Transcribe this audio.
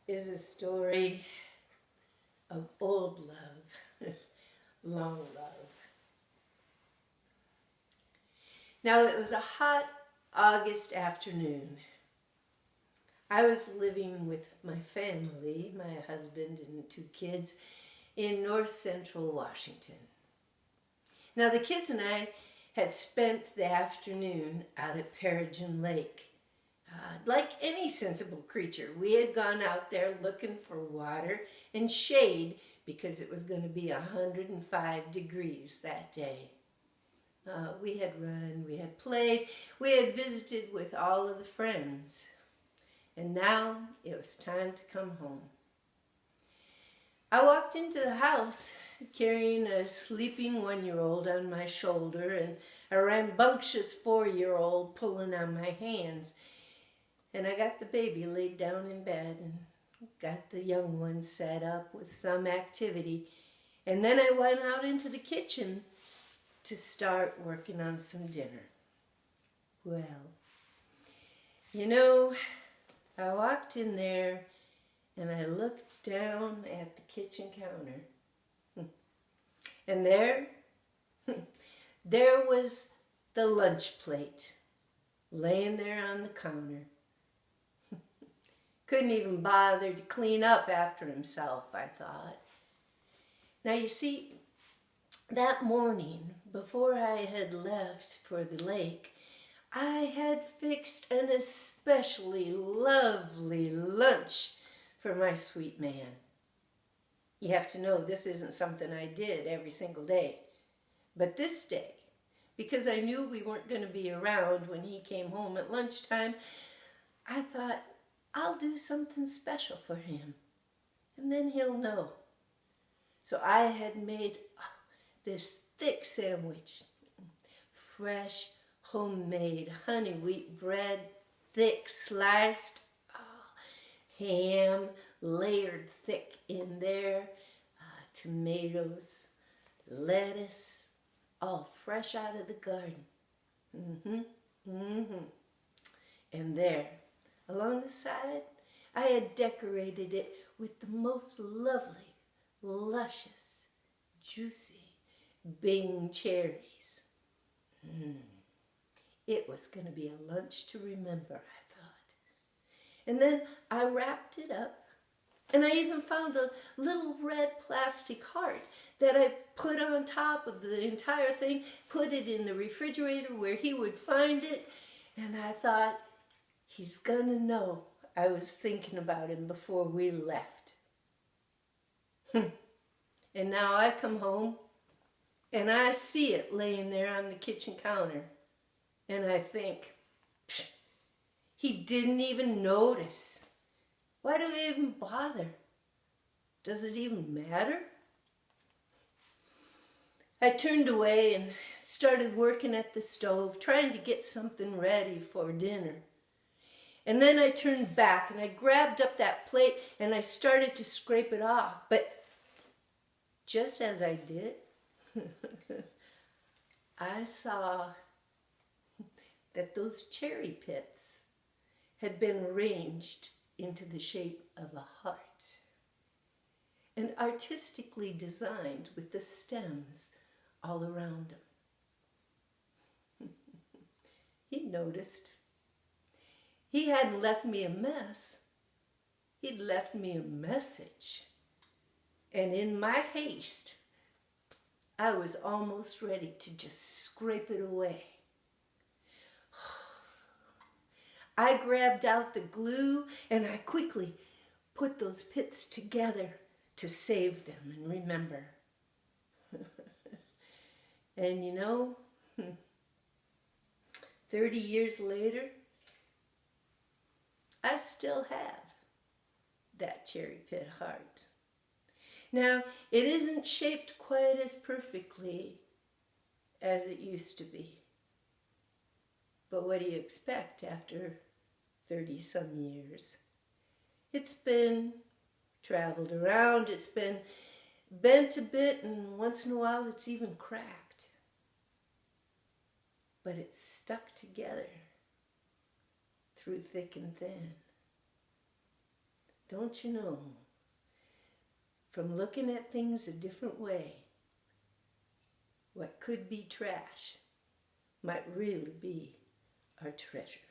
is a story of old love, long love. Now, it was a hot August afternoon. I was living with my family, my husband and 2 kids, in north central Washington. Now, the kids and I had spent the afternoon out at Pearrgen Lake. Like any sensible creature, we had gone out there looking for water and shade because it was going to be 105 degrees that day. We had run, we had played, we had visited with all of the friends. And now it was time to come home. I walked into the house carrying a sleeping 1-year-old on my shoulder and a rambunctious 4-year-old pulling on my hands. And I got the baby laid down in bed and got the young one set up with some activity. And then I went out into the kitchen to start working on some dinner. Well, you know, I walked in there and I looked down at the kitchen counter. And there was the lunch plate laying there on the counter. Couldn't even bother to clean up after himself, I thought. Now you see, that morning, before I had left for the lake, I had fixed an especially lovely lunch for my sweet man. You have to know this isn't something I did every single day. But this day, because I knew we weren't going to be around when he came home at lunchtime, I thought, I'll do something special for him, and then he'll know. So I had made this thick sandwich, fresh, homemade honey wheat bread, thick sliced, ham layered thick in there, tomatoes, lettuce, all fresh out of the garden. And there, along the side, I had decorated it with the most lovely, luscious, juicy Bing cherries. It was going to be a lunch to remember, I thought. And then I wrapped it up, and I even found a little red plastic heart that I put on top of the entire thing, put it in the refrigerator where he would find it, and I thought, he's gonna know I was thinking about him before we left. And now I come home and I see it laying there on the kitchen counter. And I think, he didn't even notice. Why do we even bother? Does it even matter? I turned away and started working at the stove, trying to get something ready for dinner. And then I turned back and I grabbed up that plate and I started to scrape it off. But just as I did, I saw that those cherry pits had been arranged into the shape of a heart and artistically designed with the stems all around them. He noticed. He hadn't left me a mess. He'd left me a message. And in my haste, I was almost ready to just scrape it away. I grabbed out the glue and I quickly put those pits together to save them and remember. And you know, 30 years later, I still have that cherry pit heart. Now, it isn't shaped quite as perfectly as it used to be. But what do you expect after 30-some years? It's been traveled around, it's been bent a bit, and once in a while it's even cracked. But it's stuck together through thick and thin. Don't you know, from looking at things a different way, what could be trash might really be our treasure.